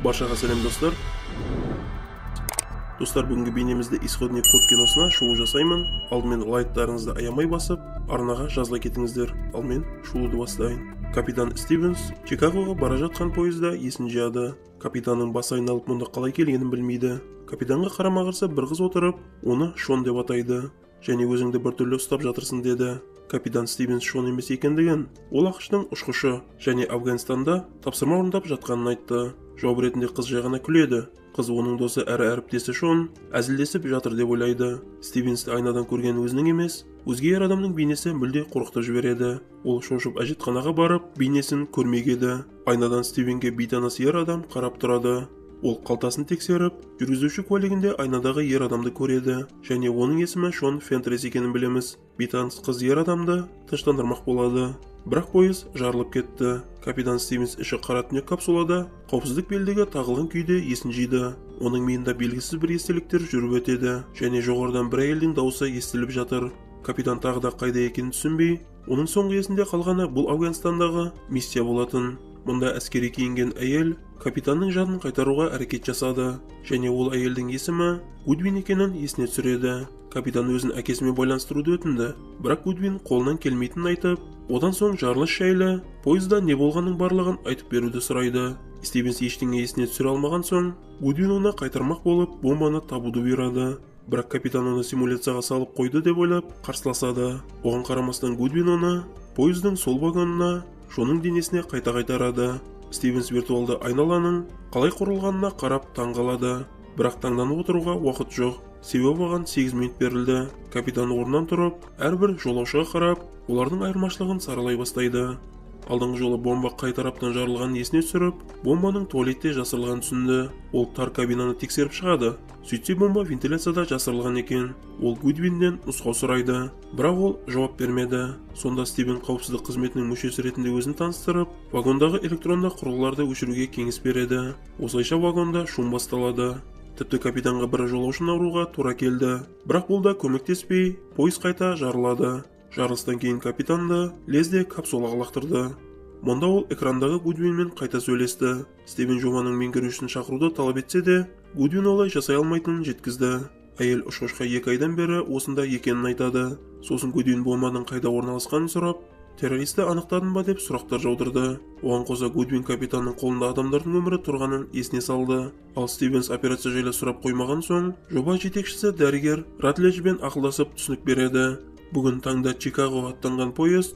Баршаға сәлем достар. Достар, бүгінгі бейнемізді исходный код киносына шоу жасаймын. Алдымен лайктарыңызды аямай басып, арнаға жазыла кетіңіздер. Ал мен шоуды бастайын. Капитан Стивенс Чикагоға бара жатқан пойызда есін жияды. Капитанның басы айналып мұнда қалай келгенін білмейді. Капитанға қарама-қарсы бір қыз отырып, оны Шон деп атайды. Және өзіңді біртүрлі ұстап жатырсың деді. Капитан Стивенс Шон емес екендігін, ол ақштың ұшқышы және Афганистанда тапсырма орындап жатқанын айтты. Жауап ретінде қыз жай ғана күледі. Қыз оның досы әрі әріптесі Шон әзілдесіп жатыр деп ойлайды. Стивенсті айнадан көрген өзінің емес, өзге ер адамның бейнесі мүлде қорқытып жібереді. Ол шошып әжетханаға барып, бейнесін көрмек еді. Айнадан Стивенге бейтаныс ер адам қарап тұрады. Ол қалтасын тексеріп, жүргізуші куәлігінде айнадағы ер адамды көреді, және оның есімі Шон Фентрес екенін білеміз. Бейтаныс қыз ер адамды тыныштандырмақ болады. Бірақ пойыз жарылып кетті. Капитан Стивенс іші қара түнек капсулада қауіпсіздік белдігі тағылған күйде есін жиды. Оның миында белгісіз бір естеліктер жүріп өтеді, және жоғарыдан бір әйелдің дауысы естіліп жатыр. Капитан тағы да қайда екенін түсінбей, оның соңғы есінде қалғаны бұл Афганистандағы миссия болатын. Мұнда әскери киінген әйел капитанның жадын қайтаруға әрекет жасады, және ол әйелдің есімі Гудвин екенін есіне түсіреді. Капитан өзін әкесімен байланыстыруды өтінді, бірақ Гудвин қолынан келмейтінін айтып, одан соң жарылыс жайлы пойызда не болғанның барлығын айтып беруді сұрайды. Стивенс ештеңе есіне түсіре алмаған соң, Гудвин оны қайтармақ болып бомбаны табуды бұйырады. Бірақ капитан оны симуляцияға салып қойды деп ойлап қарсыласады. Оған қарамастан Гудвин оны пойыздың сол вагонына Шонның денесіне қайта қайтарады. Стивенс виртуалды айналаның қалай құрылғанына қарап таңғалады. Бірақ таңданып отыруға уақыт жоқ. Себебі оған 8 минут берілді. Капитан орнынан тұрып, әрбір жолаушыға қарап, олардың айырмашылығын саралай бастайды. Алдыңғы жолы бомба қай тараптан жарылғанын есіне түсіріп, бомбаның туалетте жасырылғанын түсінді. Ол тар кабинаны тексеріп шығады. Сөйтсе бомба вентиляцияда жасырылған екен. Ол Гудвиннен нұсқау сұрайды, бірақ ол жауап бермеді. Сонда Стивен қауіпсіздік қызметінің мүшесі ретінде өзін таныстырып, вагондағы электронды құрылғыларды өшіруге кеңес береді. Осылайша вагонда шум басталады. Тіпті капитанға бір жолаушыны ауруға тура келді. Бірақ бұл да көмектеспей, пойыз қайта жарылады. Жарылыстан кейін капитанды лезде капсулаға лақтырды. Мұнда ол экрандағы Гудвинмен қайта сөйлесті. Стивен жобаның меңгерушісін шақыруды талап етсе де, Гудвин олай жасай алмайтынын жеткізді. Әйел ұшқышқа 2 айдан бері осында екенін айтады. Сосын Гудвин бомбаның қайда орналасқанын сұрап, террористті анықтадың ба деп сұрақтар жаудырды. Оған қоса Гудвин капитанның қолында адамдардың өмірі тұрғанын есіне салды. Ал Стивенс операция жайлы сұрап қоймаған соң, жоба жетекшісі дәрігер Ратледжбен ақылдасып түсінік береді. Бүгін таңда Чикагоға аттанған пойыз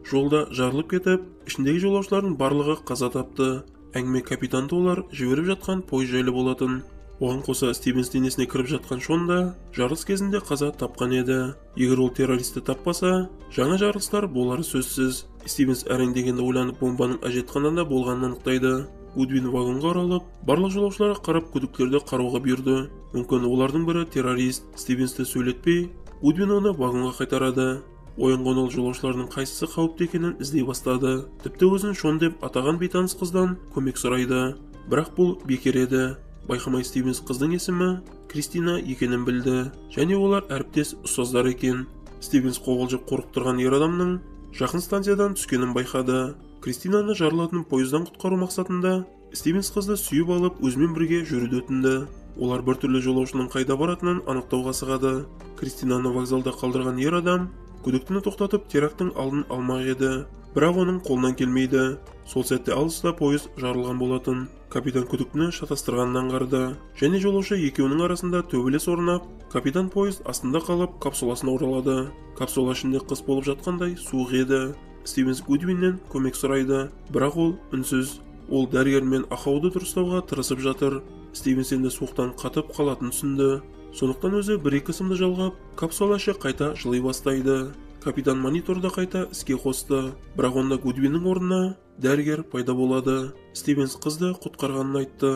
жолда жарылып кетіп, ішіндегі жолаушылардың барлығы қаза тапты. Әңгіме капитанды олар жіберіп жатқан пойыз жайлы болатын. Оған қоса Стивенс денесіне кіріп жатқан Шон да жарылыс кезінде қаза тапқан еді. Егер ол террористті таппаса, жаңа жарылыстар болары сөзсіз. Стивенс әрең дегенде ойланып бомбаның әжетханада болғанын анықтайды. Гудвин вагонға оралып, барлық жолаушыларға қарап күдіктерді қарауға бұйырды. Мүмкін олардың бірі террорист. Стивенсті сөйлетпей, Гудвин оны вагонға қайтарады. Оянған ол жолаушылардың қайсысы қауіпті екенін іздей бастады. Тіпті өзін Шон деп атаған бейтаныс қыздан көмек сұрайды. Бірақ бұл бекер еді. Байқамай Стивенс қыздың есімі Кристина екенін білді, және олар әріптес ұстаздар екен. Стивенс қобалжып қорқып тұрған ер адамның жақын станциядан түскенін байқады. Кристинаны жарылатын пойыздан құтқару мақсатында Стивенс қызды сүйіп алып өзімен бірге жүруді өтінді. Олар біртүрлі жолаушының қайда баратынын анықтауға асығады. Кристинаны вокзалда қалдырған ер адам күдіктіні тоқтатып терактың алдын алмақ еді, бірақ оның қолынан келмейді. Сол сәтте алыста пойыз жарылған болатын. Капитан күдіктіні шатастырғанын аңғарды, және жолаушы екеуінің арасында төбелес орнап, капитан пойыз астында қалып капсуласына оралады. Капсула ішінде қыс болып жатқандай суық еді. Стивенс Гудвиннен көмек сұрайды, бірақ ол үнсіз. Ол дәрігермен ақауды дұрыстауға тырысып жатыр. Стивенс енді суықтан қатып қалатын түсінді. Сондықтан өзі 1-2 сымды жалғап, капсула іші қайта жылай бастайды. Капитан мониторда қайта іске қосты, бірақ онда Гудвиннің орнына дәрігер пайда болады. Стивенс қызды құтқарғанын айтты,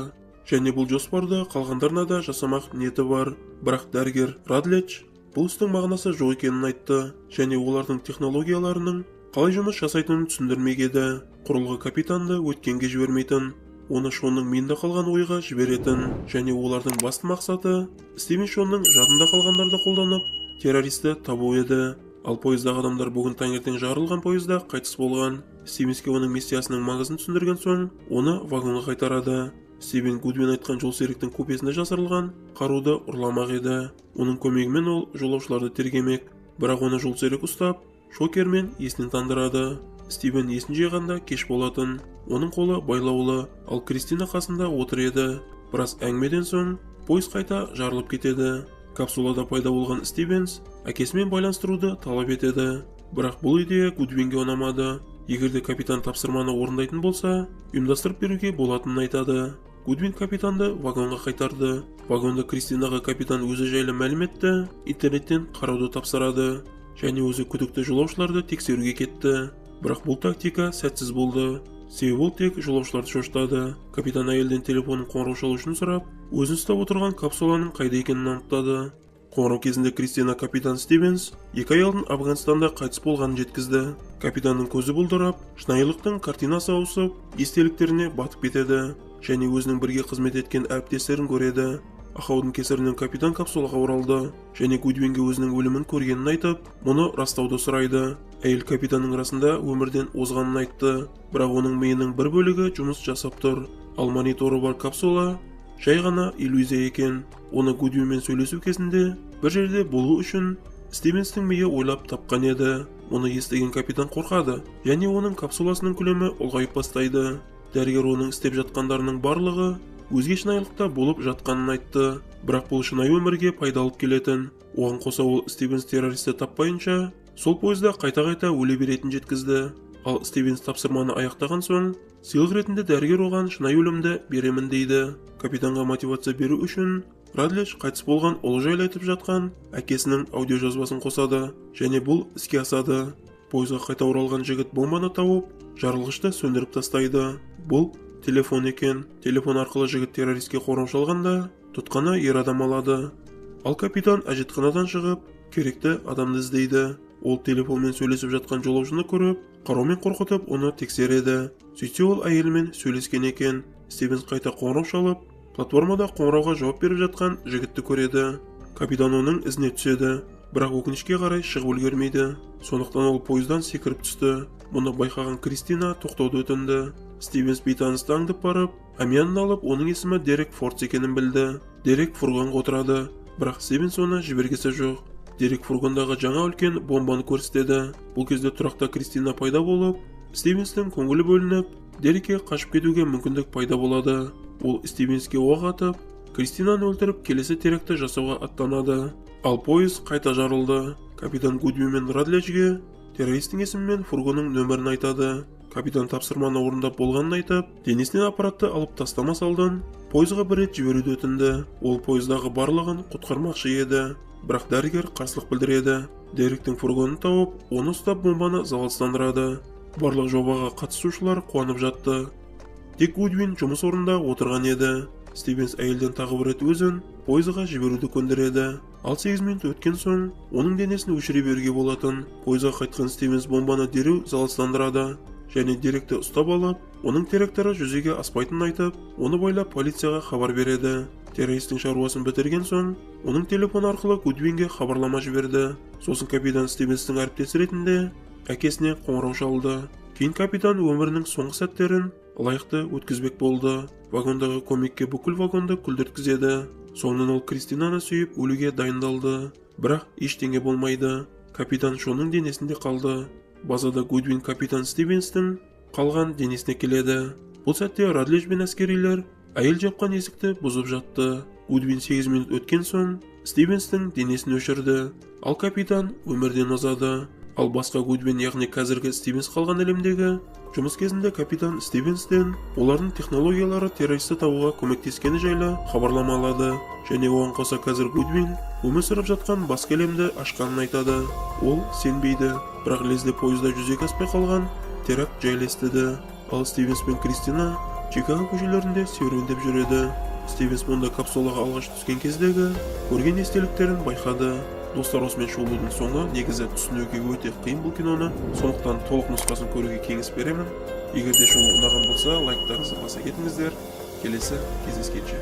және бұл жоспарды қалғандарына да жасамақ ниеті бар. Бірақ дәрігер Радледж бұл істің мағынасы жоқ екенін айтты, және олардың технологияларының қалай жұмыс жасайтынын түсіндірмек еді. Құрылғы капитанды өткенге жібермейтін, оны Шонның миында қалған ойға жіберетін, және олардың басты мақсаты Стивен Шонның жадында қалғандарды қолданып террористті табу еді. Ал пойыздағы адамдар бүгін таңертең жарылған пойызда қайтыс болған. Стивенске оның миссиясының маңызын түсіндірген соң, оны вагонға қайтарады. Стивен Гудвин айтқан жолсеріктің купесінде жасырылған қаруды ұрламақ еді. Оның көмегімен ол жолаушыларды тергемек, бірақ оны жолсерік ұстап, шокермен есінен тандырады. Стивен есін жиғанда кеш болатын. Оның қолы байлаулы, ал Кристина қасында отыр еді. Біраз әңгімеден соң пойыз қайта жарылып кетеді. Капсулада пайда болған Стивенс әкесімен байланыстыруды талап етеді. Бірақ бұл идея Гудвинге ұнамады. Егерде капитан тапсырманы орындайтын болса, ұйымдастырып беруге болатынын айтады. Гудвин капитанды вагонға қайтарды. Вагонда Кристинаға капитан өзі жайлы мәлім етті, интернеттен қарауды тапсырады, және өзі күдікті жолаушыларды тексеруге кетті. Бірақ бұл тактика сәтсіз болды. Себебі ол тек жолаушыларды шошытады. Капитан әйелден телефонын қоңырау шалушын сұрап, өзін ұстап отырған капсуланың қайда екенін анықтады. Қоңырау кезінде Кристина капитан Стивенс 2 ай алдын Афганстанда қайтыс болғанын жеткізді. Капитанның көзі бұлдырап, шынайылықтың картинасы ауысып, естеліктеріне батып кетеді, және өзінің бірге қызмет еткен әріптестерін көреді. Ақаудың кесірінен капитан капсулаға оралды, және Гудвинге өзінің өлімін көргенін айтып, мұны растауды сұрайды. Әйел капитанның расында өмірден озғанын айтты, бірақ оның миының бір бөлігі жұмыс жасап тұр, ал мониторы бар капсула жай ғана иллюзия екен. Оны Гудвинмен сөйлесу кезінде бір жерде болу үшін Стивенстің миы ойлап тапқан еді. Оны естіген капитан қорқады, және оның капсуласының көлемі ұлғайып бастайды. Дәрігер оның істеп жатқандарының барлығы өзге шынайылықта болып жатқанын айтты, бірақ бұл шынайы өмірге пайда алып келетін. Оған қоса ол Стивенс террористі таппайынша сол пойызда қайта-қайта өле беретін жеткізді. Ал Стивенс тапсырманы аяқтаған соң, сыйлық ретінде дәрігер оған шынайы өлімді беремін дейді. Капитанға мотивация беру үшін Радлидж қайтыс болған ұлы жайлы айтып жатқан әкесінің аудиожазбасын қосады, және бұл іске асады. Пойызға қайта оралған жігіт бомбаны тауып, жарылғышты сөндіріп тастайды. Бұл телефон екен. Телефон арқылы жігіт террористке қоңырау шалғанда тұтқаны ер адам алады. Ал капитан әжетханадан шығып, керекті адамды іздейді. Ол телефонмен сөйлесіп жатқан жолаушыны көріп, қараумен қорқытып, оны тексереді. Сөйтсе ол әйелмен сөйлескен екен. Стивенс қайта қоңырау шалып, платформада қоңырауға жауап беріп жатқан жігітті көреді. Капитан оның ізіне түседі, бірақ өкінішке қарай шығып үлгермейді. Сондықтан ол пойыздан секіріп түсті. Мұны байқаған Кристина тоқтауды өтінді. Стивенс бейтанысты аңдып барып, әмиянын алып, оның есімі Дерек Фордс екенін білді. Дерек фургонға отырады, бірақ Стивенс оны жібергісі жоқ. Дерек фургондағы жаңа үлкен бомбаны көрсетеді. Бұл кезде тұрақта Кристина пайда болып, Стивенстің көңілі бөлініп, Дерекке қашып кетуге мүмкіндік пайда болады. Ол Стивенске оқ атып, Кристинаны өлтіріп, келесі теракті жасауға аттанады. Ал пойыз қайта жарылды. Капитан Гудвин мен Радледжге террористің есімі мен фургонның нөмірін айтады. Капитан тапсырманы орындап болғанын айтып, денесінен аппаратты алып тастамас алдын пойызға бір рет жіберуді өтінді. Ол пойыздағы барлығын құтқармақшы еді, бірақ дәрігер қарсылық білдіреді. Деректің фургонын тауып, оны ұстап бомбаны залалсыздандырады. Барлық жобаға қатысушылар қуанып жатты. Тек Гудвин жұмыс орнында отырған еді. Стивенс әйелден тағы бір рет өзін пойызға жіберуді көндіреді. Ал 8 минут өткен соң, оның денесін өшіре беруге болатын. Пойызға қайтқан Стивенс бомбаны дереу залалсыздандырады, және Деректі ұстап алып, оның терактары жүзеге аспайтынын айтып, оны байлап полицияға хабар береді. Террористің шаруасын бітірген соң, оның телефон арқылы Гудвинге хабарлама жіберді. Сосын капитан Стивенстің әріптесі ретінде әкесіне қоңырау шалды. Кейін капитан өмірінің соңғы сәттерін лайықты өткізбек болды. Вагондағы көмекке бүкіл вагонды күлдірткізеді. Соңынан ол Кристинаны сүйіп өлуге дайындалды. Бірақ ештеңе болмайды. Капитан Шоның денесінде қалды. Базада Гудвин капитан Стивенстің қалған денесіне келеді. Бұл сәтте Радлидж бен әскерилер әйел жапқан есікті бұзып жатты. Гудвин 8 минут өткен соң Стивенстің денесін өшірді. Ал капитан өмірден азады. Ал басқа Гудвин, яғни қазіргі Стивенс қалған әлемдегі жұмыс кезінде капитан Стивенстен олардың технологиялары террористі табуға көмектескені жайлы хабарлама алады, және оған қоса қазір Гудвин өмір сүріп жатқан басқа әлемді ашқанын айтады. Ол сенбейді, бірақ лезде пойызда жүзеге аспай қалған теракт жайлы естіді. Ал Стивенс пен Кристина Чикаго көшелерінде серуендеп жүреді. Стивенс мұнда капсулаға алғаш түскен кездегі көрген естеліктерін байқады. Достар, осымен шолудың соңы. Негізі түсінуге өте қиын бұл киноны, сондықтан толық нұсқасын көруге кеңес беремін. Егер де шоу ұнаған болса, лайктарыңызды баса кетіңіздер. Келесі кездескенше.